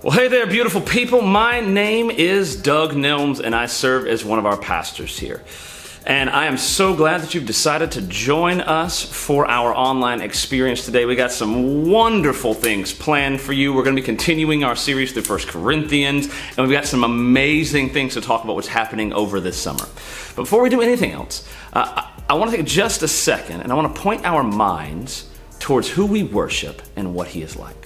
Well, hey there, beautiful people. My name is Doug Nelms, and I serve as one of our pastors here. And I am so glad that you've decided to join us for our online experience today. We got some wonderful things planned for you. We're going to be continuing our series through 1 Corinthians, and we've got some amazing things to talk about what's happening over this summer. But before we do anything else, I want to take just a second, and I want to point our minds towards who we worship and what He is like.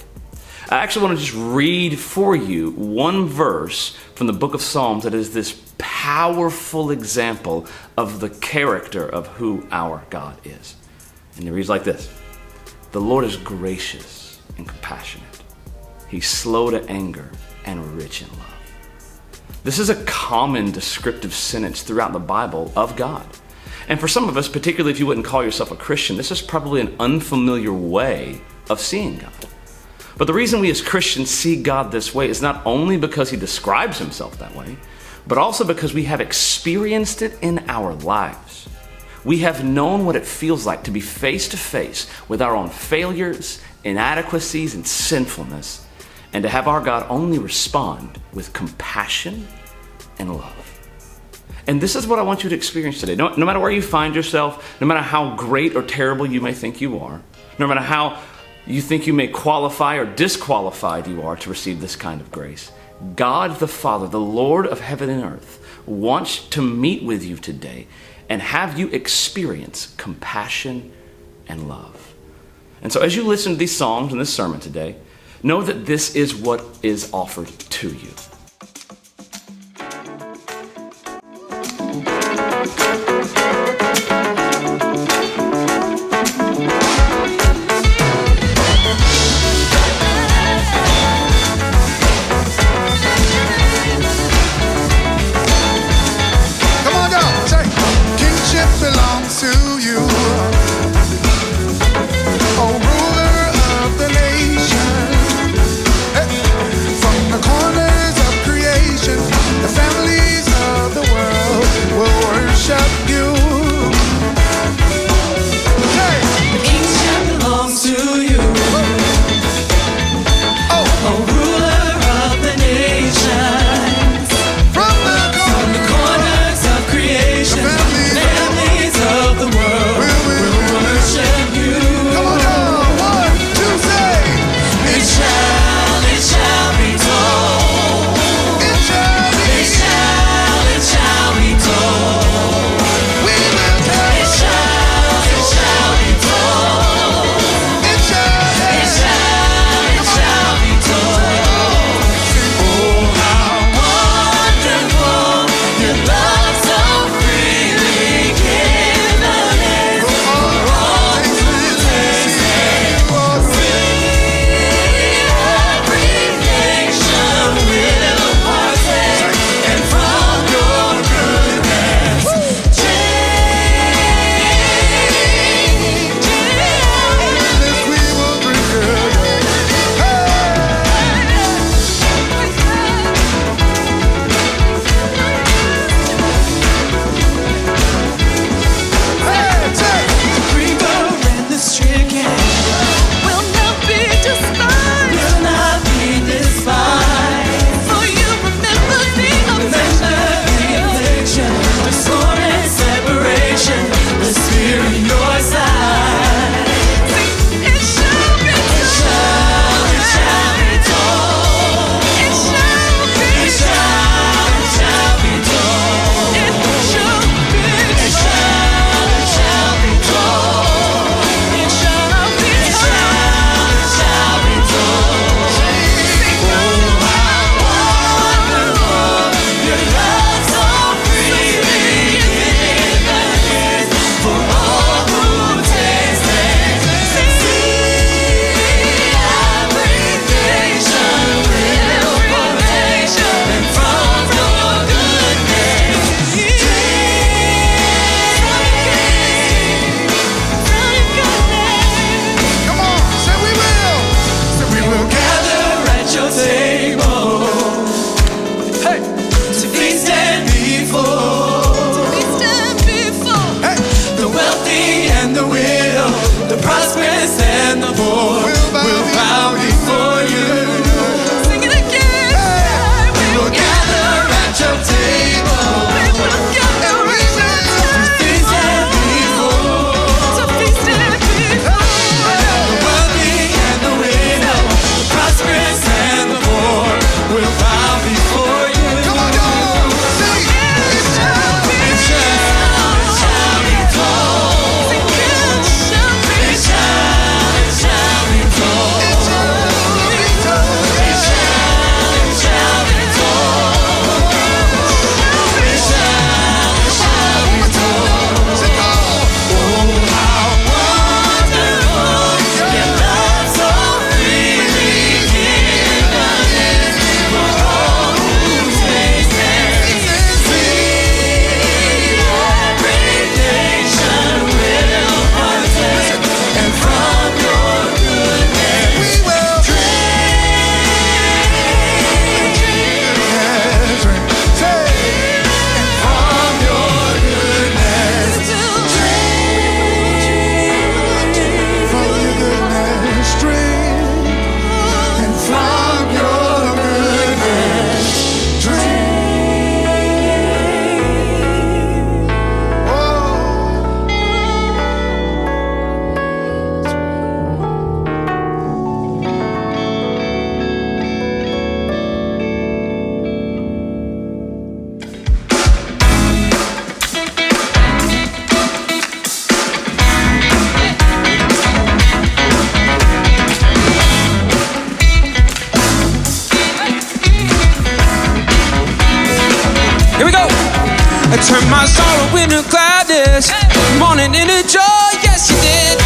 I actually want to just read for you one verse from the book of Psalms that is this powerful example of the character of who our God is. And it reads like this: "The Lord is gracious and compassionate. He's slow to anger and rich in love." This is a common descriptive sentence throughout the Bible of God. And for some of us, particularly if you wouldn't call yourself a Christian, this is probably an unfamiliar way of seeing God. But the reason we as Christians see God this way is not only because He describes Himself that way, but also because we have experienced it in our lives. We have known what it feels like to be face to face with our own failures, inadequacies, and sinfulness, and to have our God only respond with compassion and love. And this is what I want you to experience today. No matter where you find yourself, no matter how great or terrible you may think you are, no matter how you think you may qualify or disqualified you are to receive this kind of grace, God the Father, the Lord of heaven and earth, wants to meet with you today and have you experience compassion and love. And so as you listen to these songs and this sermon today, know that this is what is offered to you. Corners of Turn my sorrow into gladness, mourning into joy, yes you did.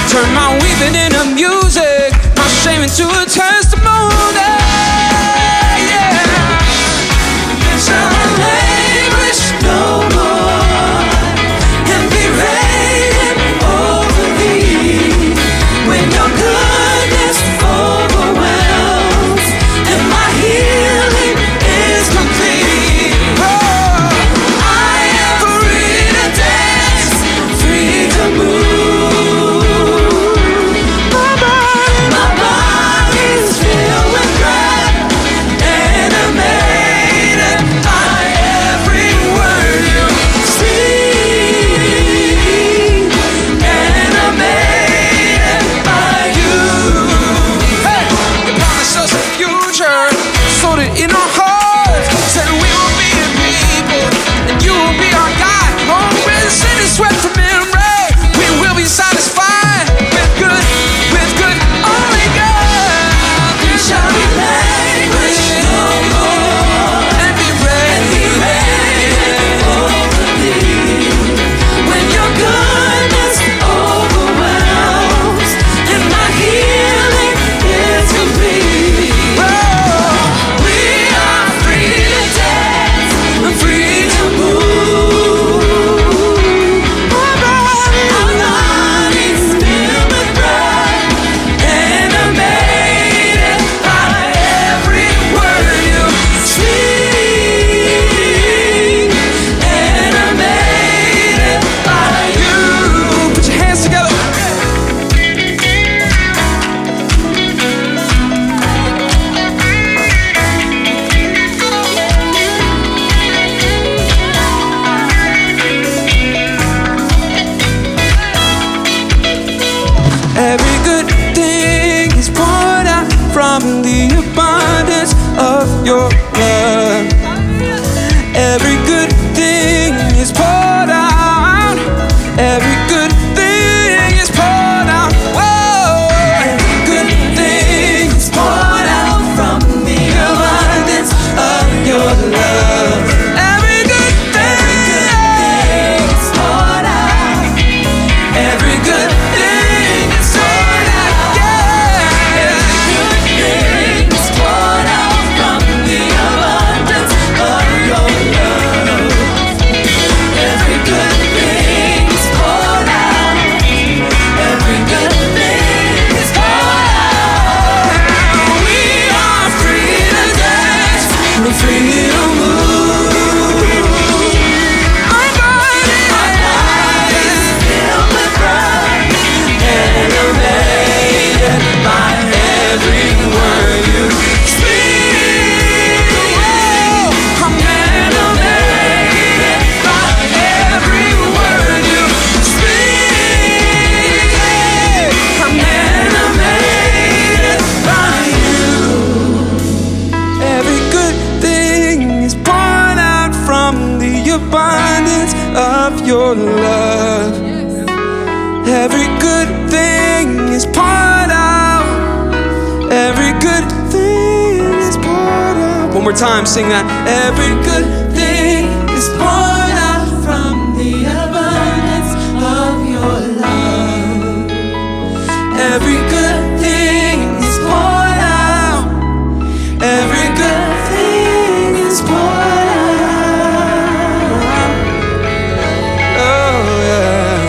Turn my weeping into music, my shame into a testimony. Yeah. Shall I languish no more and be radiant over thee when your goodness overwhelms and my healing is complete? Oh, I am free to dance, free to move. My body's filled with breath, animated by every word you speak, animated by you. Hey, you promised us a future, sowed it in our hearts, said we will be a people, and you will be our God. Long when sin is swept from memory, we will be satisfied with good only good. We shall be languish no more and be radiant over thee when your goodness overwhelms and my healing is complete. Oh, we are free to dance and free to move. Our bodies filled with breath, animated by every word you speak, animated by you. Put your hands together. Every good thing is poured out from the abundance of your love. Every good thing is poured out. Every good thing is poured out. Whoa! Every good thing is poured out from the abundance of your love. Every good thing is poured out. Every good thing is poured out. Yeah. Every good thing is poured out from the abundance of your love. Every good thing is poured out. Every good thing is poured out. We are free to dance, we're free to move. My body's filled with pride, animated by every word you speak. I'm animated by every word you speak. I'm animated by you. Every good thing is poured out from the abundance of your love. Every good thing is poured out. Every good thing is poured out. One more time, sing that. Every good thing is poured out from the abundance of your love. Every good thing is poured out. Every good thing is poured out. Oh yeah.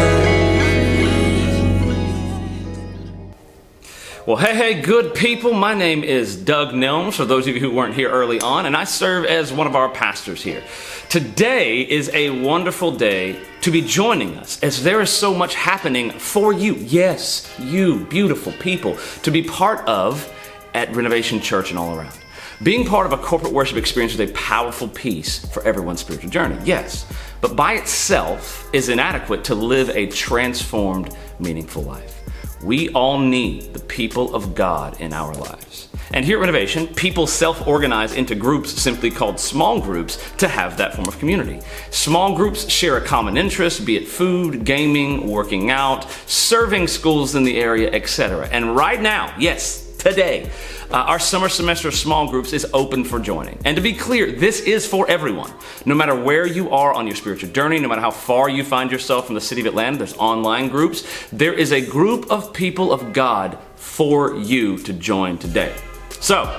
Well, hey, good people. My name is Doug Nelms, for those of you who weren't here early on, and I serve as one of our pastors here. Today is a wonderful day to be joining us, as there is so much happening for you. Yes, you, beautiful people, to be part of at Renovation Church and all around. Being part of a corporate worship experience is a powerful piece for everyone's spiritual journey, yes, but by itself is inadequate to live a transformed, meaningful life. We all need the people of God in our lives. And here at Renovation, people self-organize into groups simply called small groups to have that form of community. Small groups share a common interest, be it food, gaming, working out, serving schools in the area, etc. And right now, yes, today. Our summer semester of small groups is open for joining. And to be clear, this is for everyone. No matter where you are on your spiritual journey, no matter how far you find yourself from the city of Atlanta, there's online groups. There is a group of people of God for you to join today. So,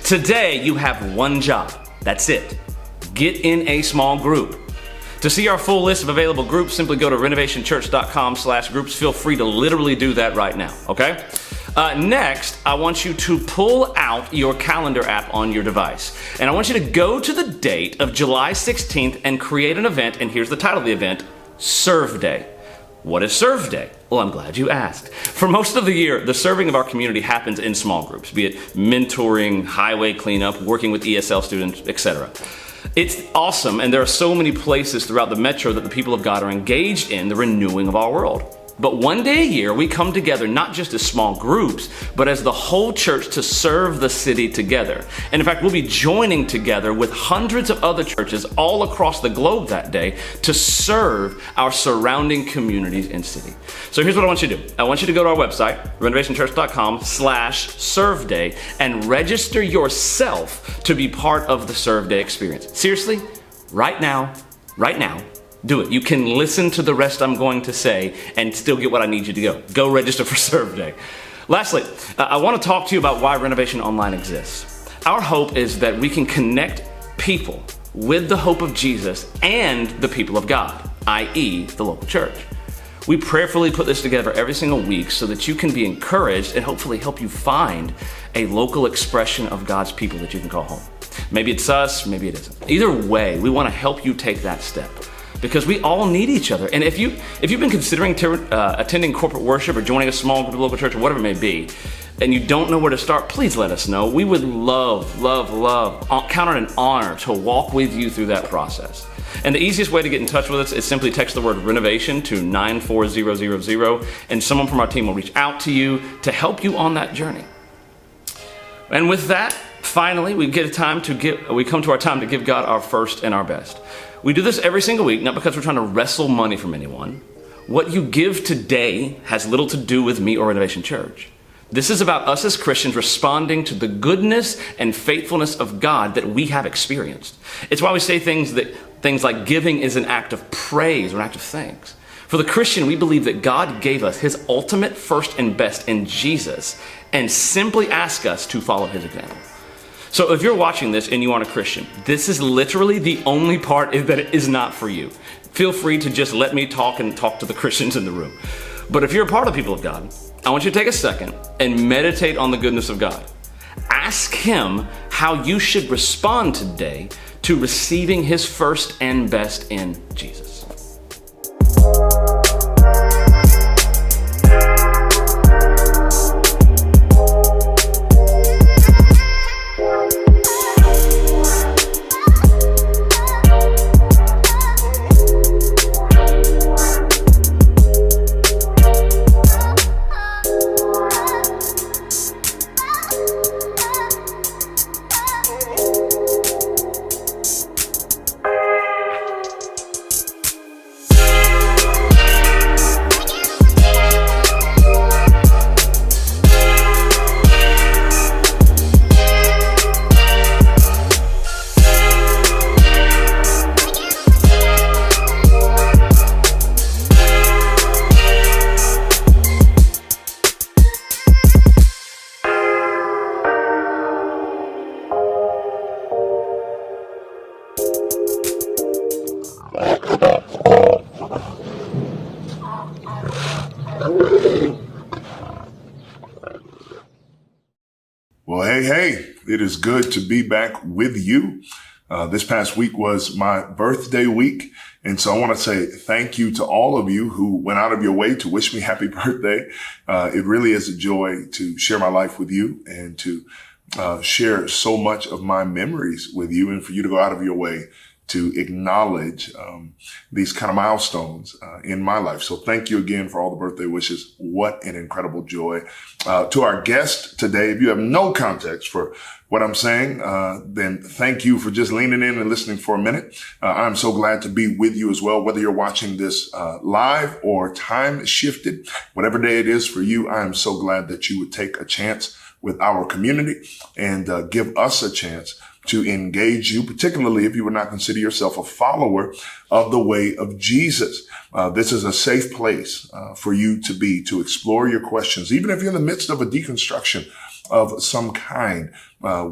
today you have one job. That's it. Get in a small group. To see our full list of available groups, simply go to renovationchurch.com/groups. Feel free to literally do that right now, okay? Next, I want you to pull out your calendar app on your device. And I want you to go to the date of July 16th and create an event, and here's the title of the event, Serve Day. What is Serve Day? Well, I'm glad you asked. For most of the year, the serving of our community happens in small groups, be it mentoring, highway cleanup, working with ESL students, etc. It's awesome, and there are so many places throughout the metro that the people of God are engaged in the renewing of our world. But one day a year, we come together not just as small groups, but as the whole church to serve the city together. And in fact, we'll be joining together with hundreds of other churches all across the globe that day to serve our surrounding communities and city. So here's what I want you to do. I want you to go to our website, renovationchurch.com/serve day, and register yourself to be part of the Serve Day experience. Seriously, right now, do it. You can listen to the rest I'm going to say and still get what I need you to go. Go register for Serve Day. Lastly, I want to talk to you about why Renovation Online exists. Our hope is that we can connect people with the hope of Jesus and the people of God, i.e. the local church. We prayerfully put this together every single week so that you can be encouraged and hopefully help you find a local expression of God's people that you can call home. Maybe it's us, maybe it isn't. Either way, we want to help you take that step, because we all need each other. And if you've been considering attending corporate worship or joining a small group, local church, or whatever it may be, and you don't know where to start, please let us know. We would love, count it an honor to walk with you through that process. And the easiest way to get in touch with us is simply text the word renovation to 94000, and someone from our team will reach out to you to help you on that journey. And with that, finally, we come to our time to give God our first and our best. We do this every single week, not because we're trying to wrestle money from anyone. What you give today has little to do with me or Renovation Church. This is about us as Christians responding to the goodness and faithfulness of God that we have experienced. It's why we say things like giving is an act of praise or an act of thanks. For the Christian, we believe that God gave us his ultimate first and best in Jesus and simply ask us to follow his example. So if you're watching this and you aren't a Christian, this is literally the only part that is not for you. Feel free to just let me talk to the Christians in the room. But if you're a part of the people of God, I want you to take a second and meditate on the goodness of God. Ask him how you should respond today to receiving his first and best in Jesus. Well, hey, it is good to be back with you. This past week was my birthday week. And so I want to say thank you to all of you who went out of your way to wish me happy birthday. It really is a joy to share my life with you and to share so much of my memories with you, and for you to go out of your way to acknowledge these kind of milestones in my life. So thank you again for all the birthday wishes. What an incredible joy. To our guest today, if you have no context for what I'm saying, then thank you for just leaning in and listening for a minute. I'm so glad to be with you as well, whether you're watching this live or time shifted, whatever day it is for you. I am so glad that you would take a chance with our community and give us a chance to engage you, particularly if you would not consider yourself a follower of the way of Jesus. This is a safe place for you to be, to explore your questions. Even if you're in the midst of a deconstruction of some kind,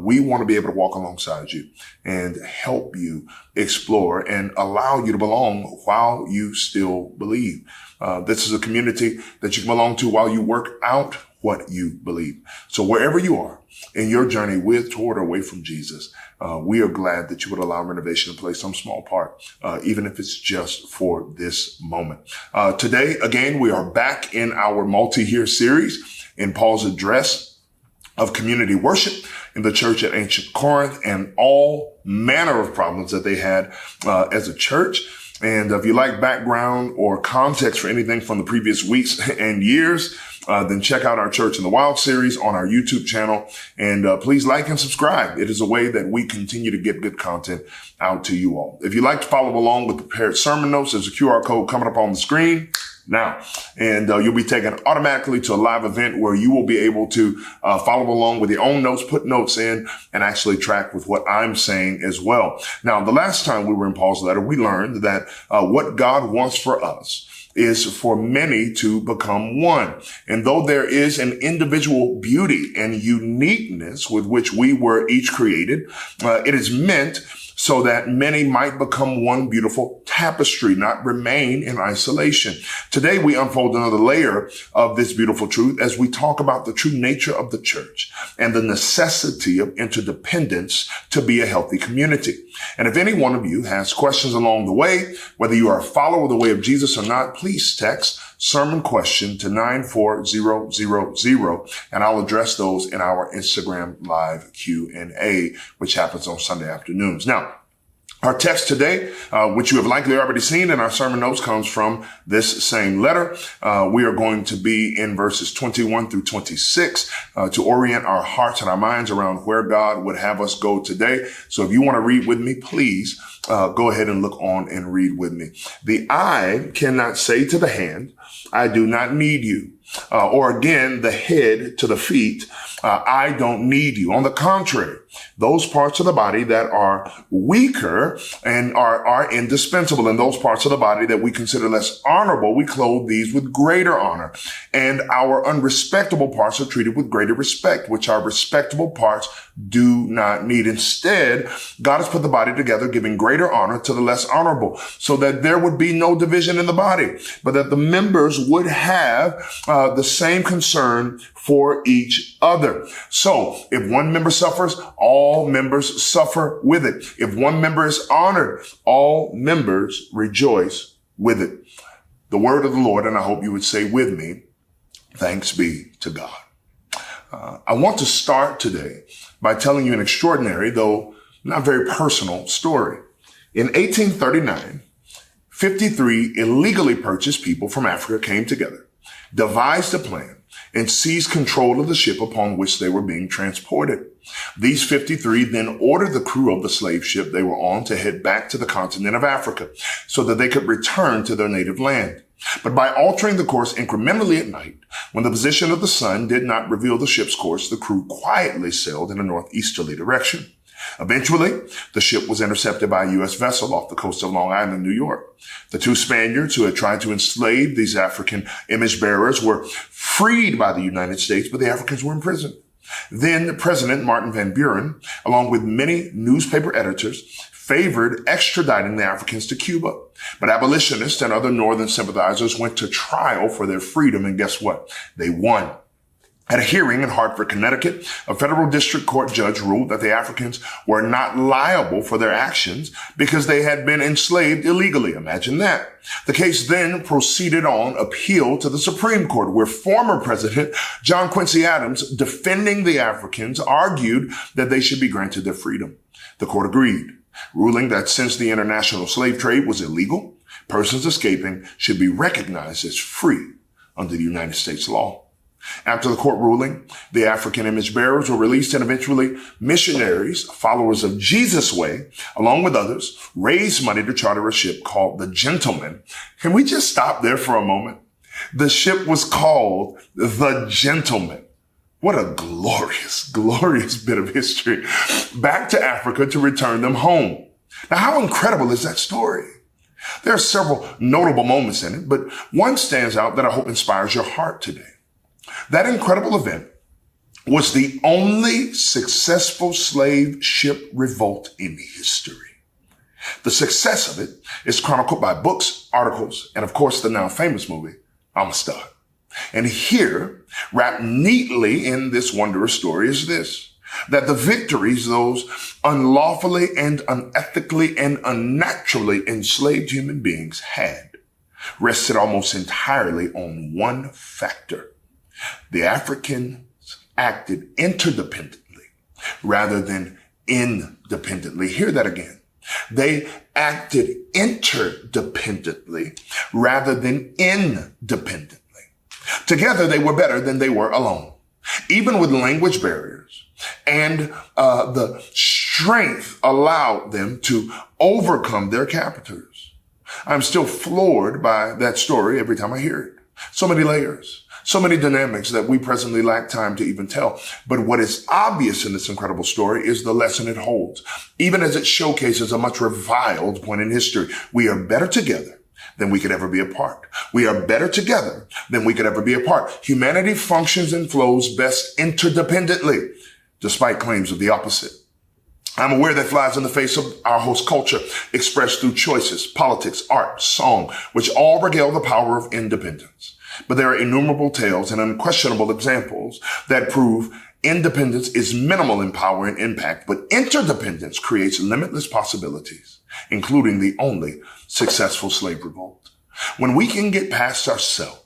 we want to be able to walk alongside you and help you explore and allow you to belong while you still believe. This is a community that you can belong to while you work out what you believe. So wherever you are in your journey with, toward, or away from Jesus, we are glad that you would allow Renovation to play some small part, even if it's just for this moment. Today, again, we are back in our multi-year series in Paul's address of community worship in the church at ancient Corinth and all manner of problems that they had as a church. And if you like background or context for anything from the previous weeks and years, then check out our Church in the Wild series on our YouTube channel. And please like and subscribe. It is a way that we continue to get good content out to you all. If you'd like to follow along with prepared sermon notes, there's a QR code coming up on the screen now, and you'll be taken automatically to a live event where you will be able to follow along with your own notes, put notes in, and actually track with what I'm saying as well. Now, the last time we were in Paul's letter, we learned that what God wants for us is for many to become one. And though there is an individual beauty and uniqueness with which we were each created, it is meant so that many might become one beautiful tapestry, not remain in isolation. Today, we unfold another layer of this beautiful truth as we talk about the true nature of the church and the necessity of interdependence to be a healthy community. And if any one of you has questions along the way, whether you are a follower of the way of Jesus or not, please text sermon question to 94000, and I'll address those in our Instagram live Q&A, which happens on Sunday afternoons. Now, our text today, which you have likely already seen in our sermon notes, comes from this same letter. We are going to be in verses 21 through 26 to orient our hearts and our minds around where God would have us go today. So if you want to read with me, please go ahead and look on and read with me. The eye cannot say to the hand, I do not need you. Or again, the head to the feet, I don't need you. On the contrary, those parts of the body that are weaker and are indispensable, and those parts of the body that we consider less honorable, we clothe these with greater honor. And our unrespectable parts are treated with greater respect, which our respectable parts do not need. Instead, God has put the body together, giving greater honor to the less honorable, so that there would be no division in the body, but that the members would have the same concern for each other. So if one member suffers, all members suffer with it. If one member is honored, all members rejoice with it. The word of the Lord, and I hope you would say with me, thanks be to God. I want to start today by telling you an extraordinary, though not very personal, story. In 1839, 53 illegally purchased people from Africa came together, devised a plan, and seized control of the ship upon which they were being transported. These 53 then ordered the crew of the slave ship they were on to head back to the continent of Africa so that they could return to their native land. But by altering the course incrementally at night, when the position of the sun did not reveal the ship's course, the crew quietly sailed in a northeasterly direction. Eventually, the ship was intercepted by a U.S. vessel off the coast of Long Island, New York. The two Spaniards who had tried to enslave these African image bearers were freed by the United States, but the Africans were imprisoned. Then President Martin Van Buren, along with many newspaper editors, favored extraditing the Africans to Cuba. But abolitionists and other Northern sympathizers went to trial for their freedom, and guess what? They won. At a hearing in Hartford, Connecticut, a federal district court judge ruled that the Africans were not liable for their actions because they had been enslaved illegally. Imagine that. The case then proceeded on appeal to the Supreme Court, where former President John Quincy Adams, defending the Africans, argued that they should be granted their freedom. The court agreed, ruling that since the international slave trade was illegal, persons escaping should be recognized as free under the United States law. After the court ruling, the African image bearers were released, and eventually missionaries, followers of Jesus' way, along with others, raised money to charter a ship called the Gentleman. Can we just stop there for a moment? The ship was called the Gentleman. What a glorious, glorious bit of history. Back to Africa to return them home. Now, how incredible is that story? There are several notable moments in it, but one stands out that I hope inspires your heart today. That incredible event was the only successful slave ship revolt in history. The success of it is chronicled by books, articles, and of course the now famous movie, Amistad. And here, wrapped neatly in this wondrous story is this, that the victories those unlawfully and unethically and unnaturally enslaved human beings had rested almost entirely on one factor. The Africans acted interdependently rather than independently. Hear that again. They acted interdependently rather than independently. Together, they were better than they were alone. Even with language barriers and the strength allowed them to overcome their captors. I'm still floored by that story every time I hear it. So many layers, so many dynamics that we presently lack time to even tell. But what is obvious in this incredible story is the lesson it holds, even as it showcases a much reviled point in history. We are better together than we could ever be apart. We are better together than we could ever be apart. Humanity functions and flows best interdependently, despite claims of the opposite. I'm aware that flies in the face of our host culture, expressed through choices, politics, art, song, which all regale the power of independence. But there are innumerable tales and unquestionable examples that prove independence is minimal in power and impact, but interdependence creates limitless possibilities, including the only successful slave revolt. When we can get past ourselves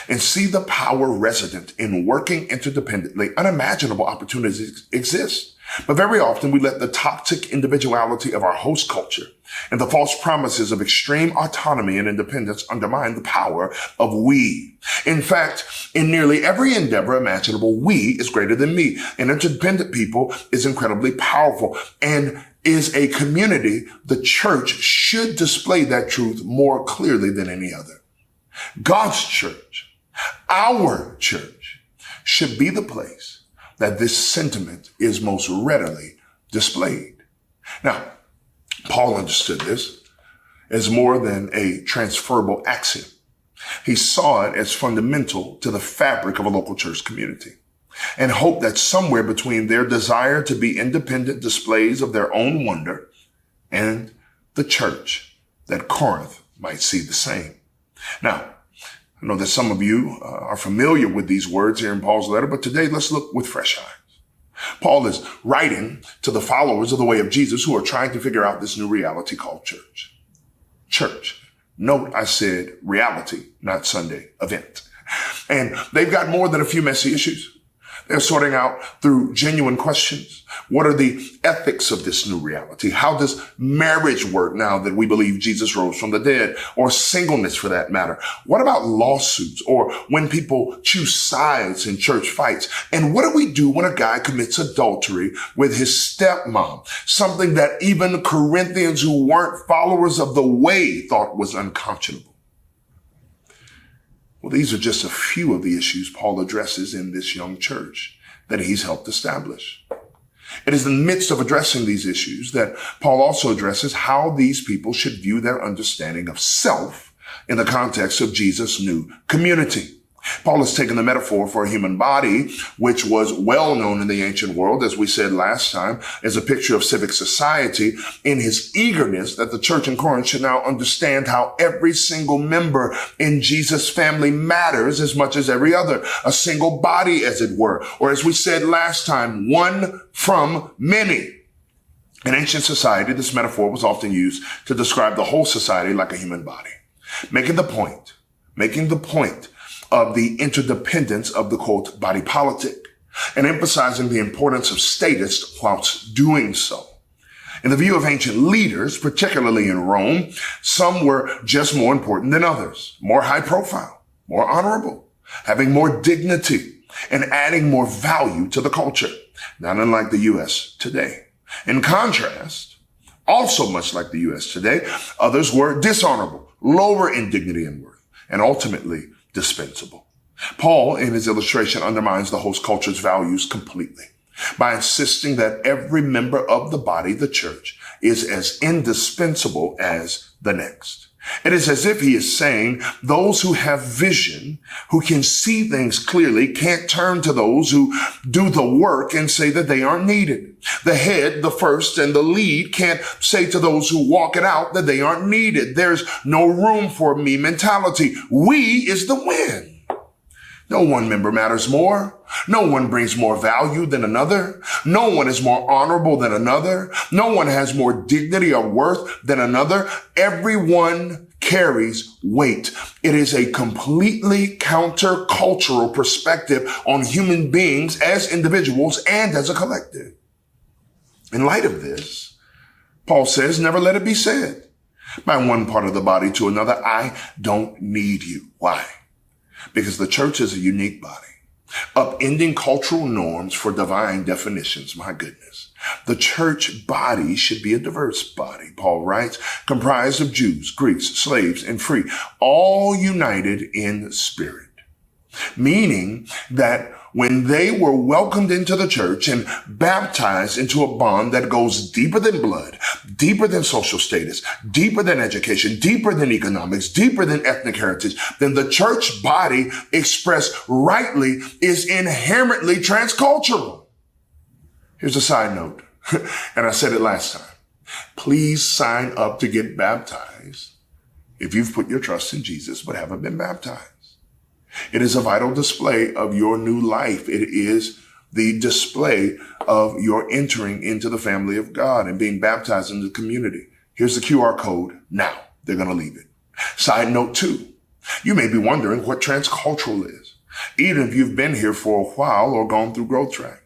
and see the power resident in working interdependently, unimaginable opportunities exist. But very often we let the toxic individuality of our host culture and the false promises of extreme autonomy and independence undermine the power of we. In fact, in nearly every endeavor imaginable, we is greater than me. An interdependent people is incredibly powerful and is a community. The church should display that truth more clearly than any other. God's church, our church, should be the place that this sentiment is most readily displayed. Now, Paul understood this as more than a transferable axiom. He saw it as fundamental to the fabric of a local church community and hoped that somewhere between their desire to be independent displays of their own wonder and the church, that Corinth might see the same. Now, I know that some of you are familiar with these words here in Paul's letter, but today let's look with fresh eyes. Paul is writing to the followers of the way of Jesus who are trying to figure out this new reality called church. Church. Note I said reality, not Sunday event. And they've got more than a few messy issues. They're sorting out through genuine questions. What are the ethics of this new reality? How does marriage work now that we believe Jesus rose from the dead, or singleness for that matter? What about lawsuits or when people choose sides in church fights? And what do we do when a guy commits adultery with his stepmom? Something that even Corinthians who weren't followers of the way thought was unconscionable. Well, these are just a few of the issues Paul addresses in this young church that he's helped establish. It is in the midst of addressing these issues that Paul also addresses how these people should view their understanding of self in the context of Jesus' new community. Paul has taken the metaphor for a human body, which was well known in the ancient world, as we said last time, as a picture of civic society, in his eagerness that the church in Corinth should now understand how every single member in Jesus' family matters as much as every other, a single body, as it were, or as we said last time, one from many. In ancient society, this metaphor was often used to describe the whole society like a human body, making the point of the interdependence of the, quote, body politic, and emphasizing the importance of status whilst doing so. In the view of ancient leaders, particularly in Rome, some were just more important than others, more high profile, more honorable, having more dignity, and adding more value to the culture, not unlike the U.S. today. In contrast, also much like the U.S. today, others were dishonorable, lower in dignity and worth, and ultimately dispensable. Paul, in his illustration, undermines the host culture's values completely by insisting that every member of the body, the church, is as indispensable as the next. It is as if he is saying those who have vision, who can see things clearly, can't turn to those who do the work and say that they aren't needed. The head, the first, and the lead can't say to those who walk it out that they aren't needed. There's no room for me mentality. We is the win. No one member matters more. No one brings more value than another. No one is more honorable than another. No one has more dignity or worth than another. Everyone carries weight. It is a completely countercultural perspective on human beings as individuals and as a collective. In light of this, Paul says, never let it be said by one part of the body to another, I don't need you. Why? Because the church is a unique body, upending cultural norms for divine definitions. My goodness. The church body should be a diverse body, Paul writes, comprised of Jews, Greeks, slaves, and free, all united in spirit. Meaning that when they were welcomed into the church and baptized into a bond that goes deeper than blood, deeper than social status, deeper than education, deeper than economics, deeper than ethnic heritage, then the church body expressed rightly is inherently transcultural. Here's a side note, and I said it last time. Please sign up to get baptized if you've put your trust in Jesus but haven't been baptized. It is a vital display of your new life. It is the display of your entering into the family of God and being baptized in the community. Here's the QR code. Now they're going to leave it. Side note 2, you may be wondering what transcultural is, even if you've been here for a while or gone through Growth Track.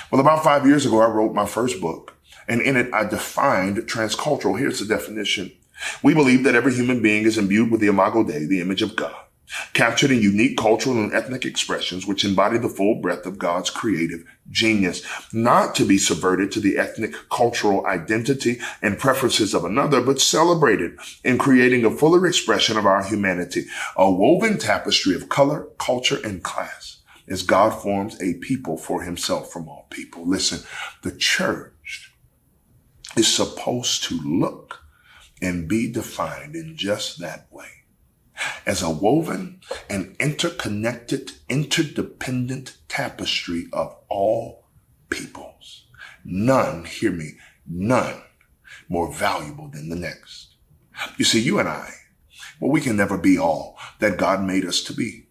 Well, about 5 years ago, I wrote my first book, and in it, I defined transcultural. Here's the definition. We believe that every human being is imbued with the imago Dei, the image of God, captured in unique cultural and ethnic expressions which embody the full breadth of God's creative genius, not to be subverted to the ethnic cultural identity and preferences of another, but celebrated in creating a fuller expression of our humanity, a woven tapestry of color, culture, and class, as God forms a people for himself from all people. Listen, the church is supposed to look and be defined in just that way, as a woven and interconnected, interdependent tapestry of all peoples. None, hear me, none more valuable than the next. You see, you and I, well, we can never be all that God made us to be,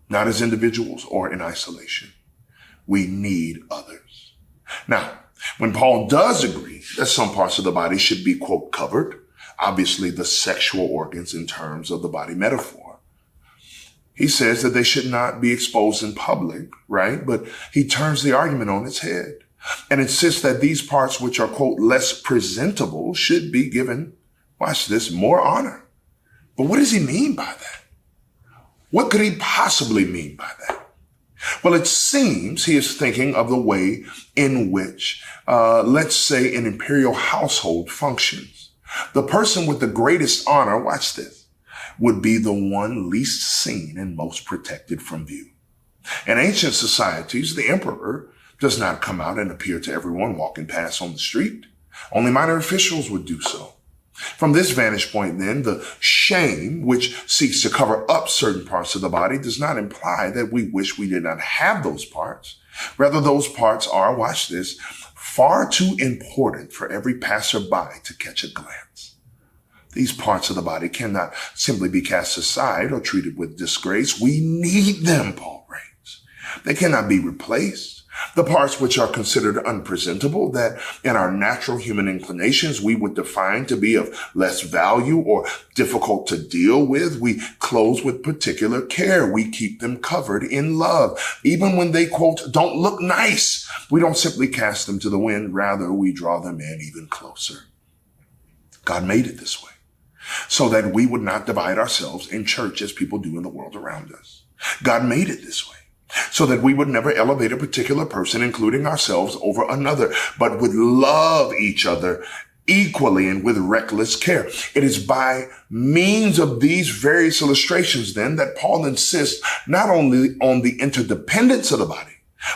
not as individuals or in isolation. We need others. Now, when Paul does agree that some parts of the body should be, quote, covered, obviously the sexual organs in terms of the body metaphor, he says that they should not be exposed in public, right? But he turns the argument on its head and insists that these parts which are, quote, less presentable should be given, watch this, more honor. But what does he mean by that? What could he possibly mean by that? Well, it seems he is thinking of the way in which, let's say, an imperial household functions. The person with the greatest honor, watch this, would be the one least seen and most protected from view. In ancient societies, the emperor does not come out and appear to everyone walking past on the street. Only minor officials would do so. From this vantage point, then, the shame which seeks to cover up certain parts of the body does not imply that we wish we did not have those parts. Rather, those parts are, watch this, far too important for every passerby to catch a glance. These parts of the body cannot simply be cast aside or treated with disgrace. We need them, Paul writes. They cannot be replaced. The parts which are considered unpresentable, that in our natural human inclinations we would define to be of less value or difficult to deal with, we clothe with particular care. We keep them covered in love. Even when they, quote, don't look nice, we don't simply cast them to the wind. Rather, we draw them in even closer. God made it this way so that we would not divide ourselves in church as people do in the world around us. God made it this way so that we would never elevate a particular person, including ourselves, over another, but would love each other equally and with reckless care. It is by means of these various illustrations then that Paul insists not only on the interdependence of the body,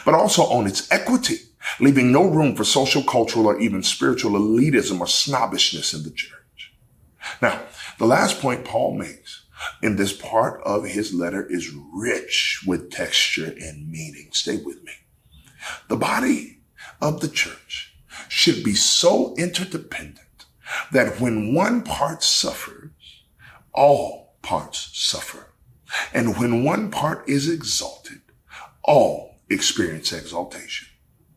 but also on its equity, leaving no room for social, cultural, or even spiritual elitism or snobbishness in the church. Now, the last point Paul makes in this part of his letter is rich with texture and meaning. Stay with me. The body of the church should be so interdependent that when one part suffers, all parts suffer. And when one part is exalted, all experience exaltation.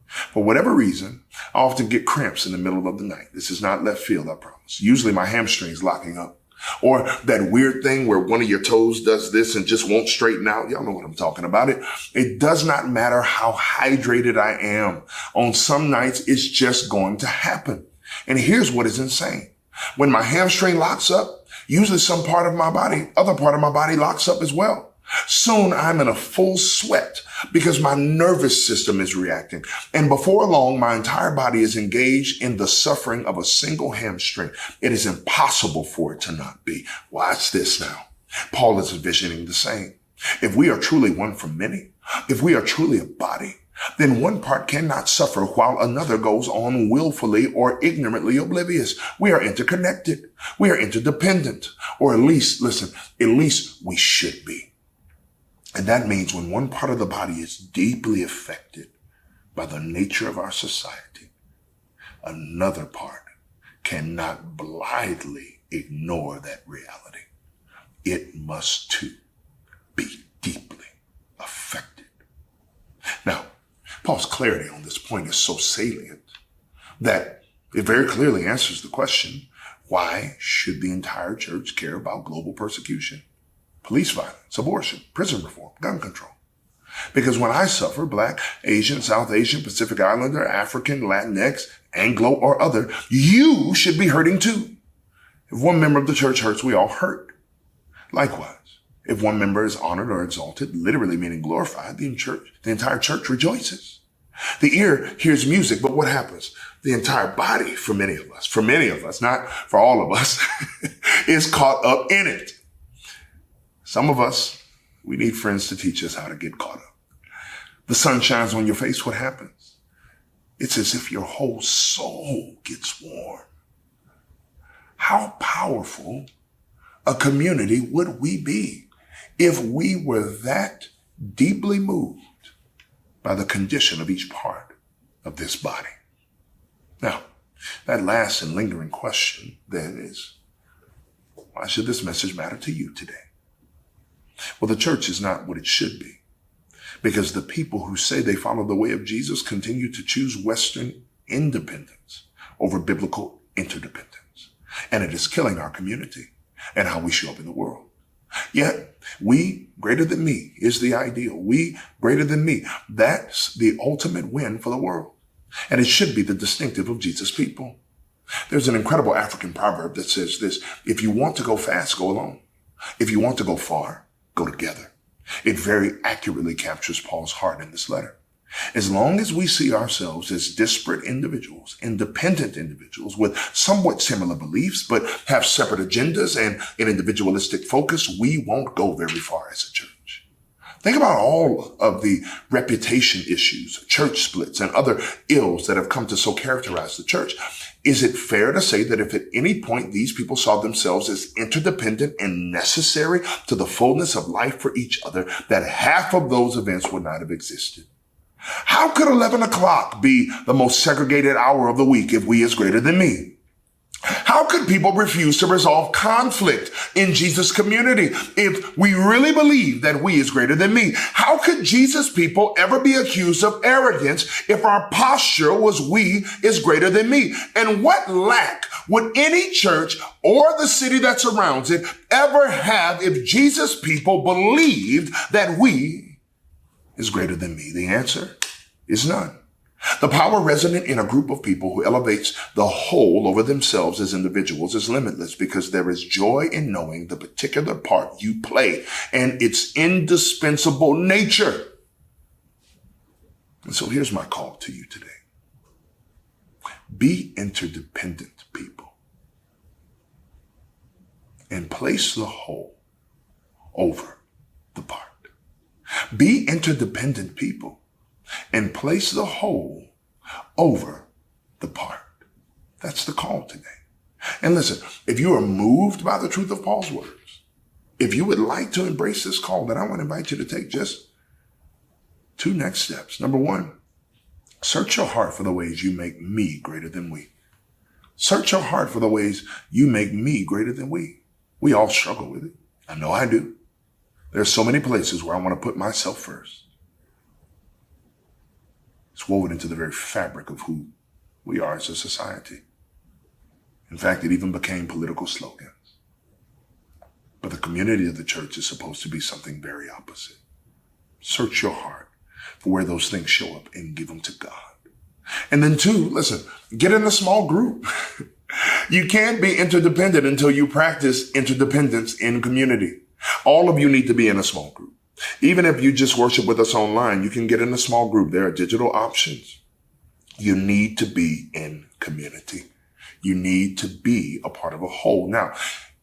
For whatever reason, I often get cramps in the middle of the night. This is not left field, I promise. Usually my hamstring's locking up. Or that weird thing where one of your toes does this and just won't straighten out. Y'all know what I'm talking about. It does not matter how hydrated I am. On some nights, it's just going to happen. And here's what is insane. When my hamstring locks up, usually some part of my body, other part of my body locks up as well. Soon I'm in a full sweat because my nervous system is reacting. And before long, my entire body is engaged in the suffering of a single hamstring. It is impossible for it to not be. Watch this now. Paul is envisioning the same. If we are truly one from many, if we are truly a body, then one part cannot suffer while another goes on willfully or ignorantly oblivious. We are interconnected. We are interdependent. Or at least, listen, at least we should be. And that means when one part of the body is deeply affected by the nature of our society, another part cannot blithely ignore that reality. It must too be deeply affected. Now, Paul's clarity on this point is so salient that it very clearly answers the question, why should the entire church care about global persecution? Police violence, abortion, prison reform, gun control. Because when I suffer, Black, Asian, South Asian, Pacific Islander, African, Latinx, Anglo, or other, you should be hurting too. If one member of the church hurts, we all hurt. Likewise, if one member is honored or exalted, literally meaning glorified, the entire church rejoices. The ear hears music, but what happens? The entire body, for many of us, not for all of us, is caught up in it. Some of us, we need friends to teach us how to get caught up. The sun shines on your face, what happens? It's as if your whole soul gets warm. How powerful a community would we be if we were that deeply moved by the condition of each part of this body? Now, that last and lingering question then is, why should this message matter to you today? Well, the church is not what it should be because the people who say they follow the way of Jesus continue to choose Western independence over biblical interdependence. And it is killing our community and how we show up in the world. Yet, we greater than me is the ideal. We greater than me. That's the ultimate win for the world. And it should be the distinctive of Jesus' people. There's an incredible African proverb that says this: if you want to go fast, go alone. If you want to go far, go together. It very accurately captures Paul's heart in this letter. As long as we see ourselves as disparate individuals, independent individuals with somewhat similar beliefs, but have separate agendas and an individualistic focus, we won't go very far as a church. Think about all of the reputation issues, church splits, and other ills that have come to so characterize the church. Is it fair to say that if at any point these people saw themselves as interdependent and necessary to the fullness of life for each other, that half of those events would not have existed? How could 11 o'clock be the most segregated hour of the week if we is greater than me? How could people refuse to resolve conflict in Jesus' community if we really believe that we is greater than me? How could Jesus' people ever be accused of arrogance if our posture was we is greater than me? And what lack would any church or the city that surrounds it ever have if Jesus' people believed that we is greater than me? The answer is none. The power resident in a group of people who elevates the whole over themselves as individuals is limitless because there is joy in knowing the particular part you play and its indispensable nature. And so here's my call to you today. Be interdependent people and place the whole over the part. Be interdependent people and place the whole over the part. That's the call today. And listen, if you are moved by the truth of Paul's words, if you would like to embrace this call, then I want to invite you to take just 2 next steps. Number 1, search your heart for the ways you make me greater than we. Search your heart for the ways you make me greater than we. We all struggle with it. I know I do. There's so many places where I want to put myself first. It's woven into the very fabric of who we are as a society. In fact, it even became political slogans. But the community of the church is supposed to be something very opposite. Search your heart for where those things show up and give them to God. And then 2, listen, get in a small group. You can't be interdependent until you practice interdependence in community. All of you need to be in a small group. Even if you just worship with us online, you can get in a small group. There are digital options. You need to be in community. You need to be a part of a whole. Now,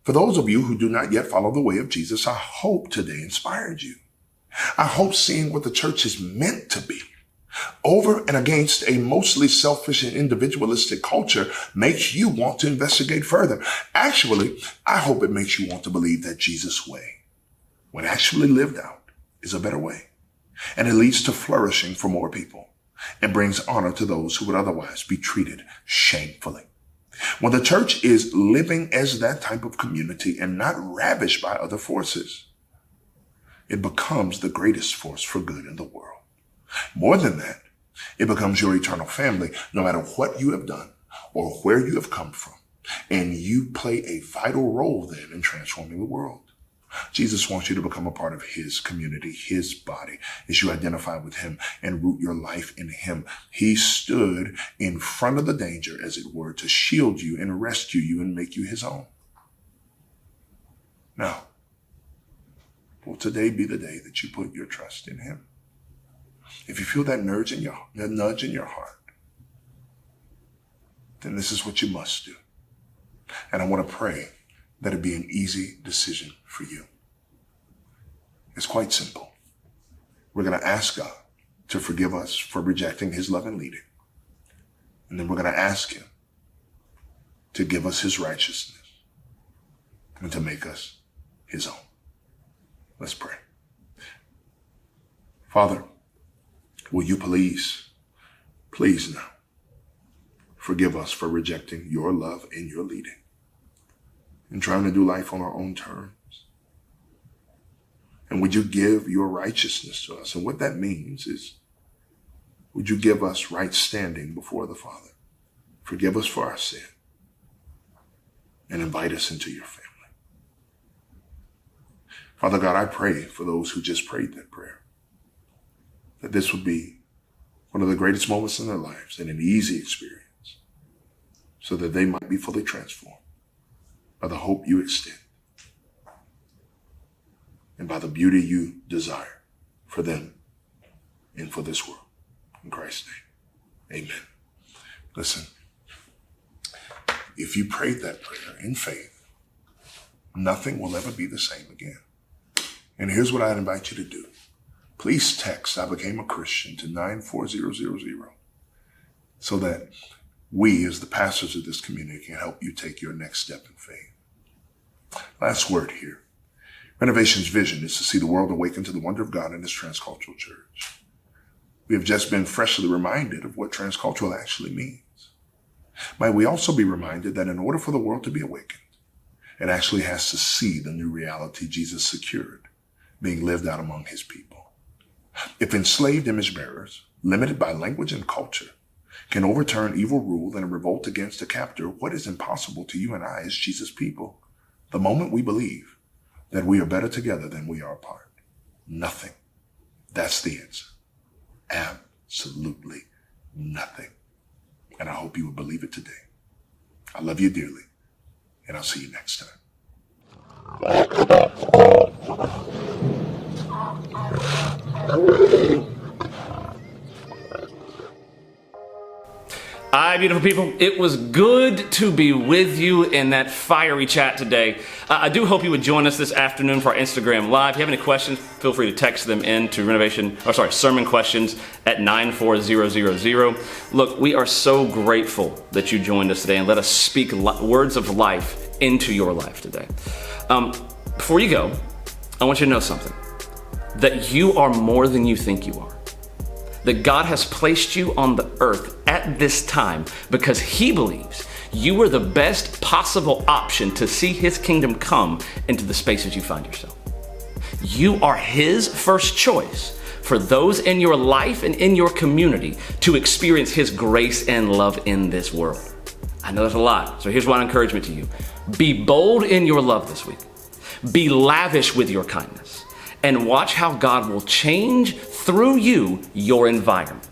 for those of you who do not yet follow the way of Jesus, I hope today inspired you. I hope seeing what the church is meant to be over and against a mostly selfish and individualistic culture makes you want to investigate further. Actually, I hope it makes you want to believe that Jesus' way, when actually lived out, is a better way. And it leads to flourishing for more people and brings honor to those who would otherwise be treated shamefully. When the church is living as that type of community and not ravished by other forces, it becomes the greatest force for good in the world. More than that, it becomes your eternal family, no matter what you have done or where you have come from. And you play a vital role then in transforming the world. Jesus wants you to become a part of his community, his body, as you identify with him and root your life in him. He stood in front of the danger, as it were, to shield you and rescue you and make you his own. Now, will today be the day that you put your trust in him? If you feel that nudge in your heart, then this is what you must do. And I want to pray that it be an easy decision for you. It's quite simple. We're going to ask God to forgive us for rejecting his love and leading. And then we're going to ask him to give us his righteousness and to make us his own. Let's pray. Father, will you please now forgive us for rejecting your love and your leading and trying to do life on our own terms? And would you give your righteousness to us? And what that means is, would you give us right standing before the Father? Forgive us for our sin and invite us into your family. Father God, I pray for those who just prayed that prayer, that this would be one of the greatest moments in their lives and an easy experience, so that they might be fully transformed by the hope you extend and by the beauty you desire for them and for this world. In Christ's name, amen. Listen, if you prayed that prayer in faith, nothing will ever be the same again. And here's what I'd invite you to do. Please text "I became a Christian" to 94000 so that we, as the pastors of this community, can help you take your next step in faith. Last word here. Renovation's vision is to see the world awaken to the wonder of God in this transcultural church. We have just been freshly reminded of what transcultural actually means. Might we also be reminded that in order for the world to be awakened, it actually has to see the new reality Jesus secured being lived out among his people. If enslaved image bearers, limited by language and culture, can overturn evil rule and revolt against a captor, what is impossible to you and I as Jesus' people? The moment we believe that we are better together than we are apart. Nothing. That's the answer. Absolutely nothing. And I hope you will believe it today. I love you dearly, and I'll see you next time. Hi, beautiful people. It was good to be with you in that fiery chat today. I do hope you would join us this afternoon for our Instagram Live. If you have any questions, feel free to text them in to sermon questions at 94000. Look, we are so grateful that you joined us today and let us speak words of life into your life today. Before you go, I want you to know something. That you are more than you think you are. That God has placed you on the earth at this time because He believes you are the best possible option to see His kingdom come into the spaces you find yourself. You are His first choice for those in your life and in your community to experience His grace and love in this world. I know there's a lot, so here's one encouragement to you. Be bold in your love this week. Be lavish with your kindness. And watch how God will change through you your environment.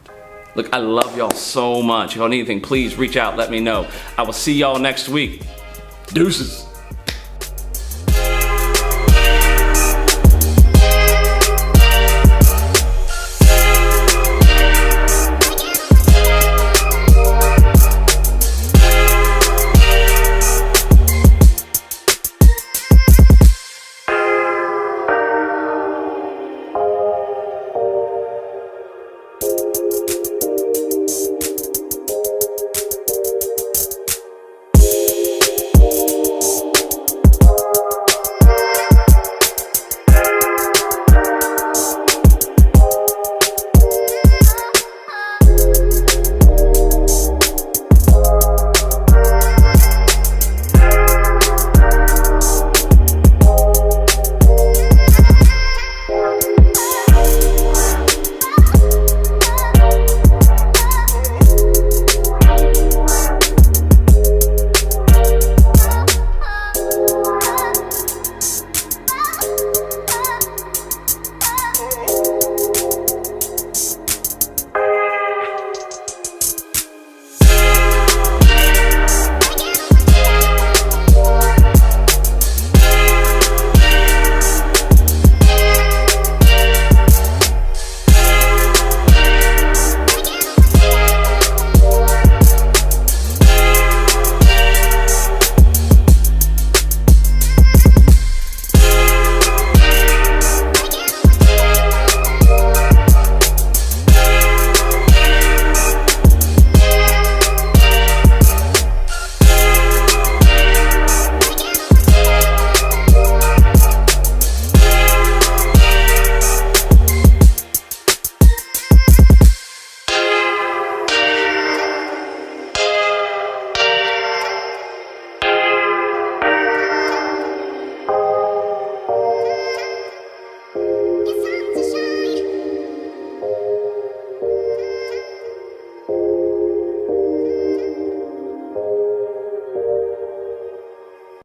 Look, I love y'all so much. If y'all need anything, please reach out, let me know. I will see y'all next week. Deuces.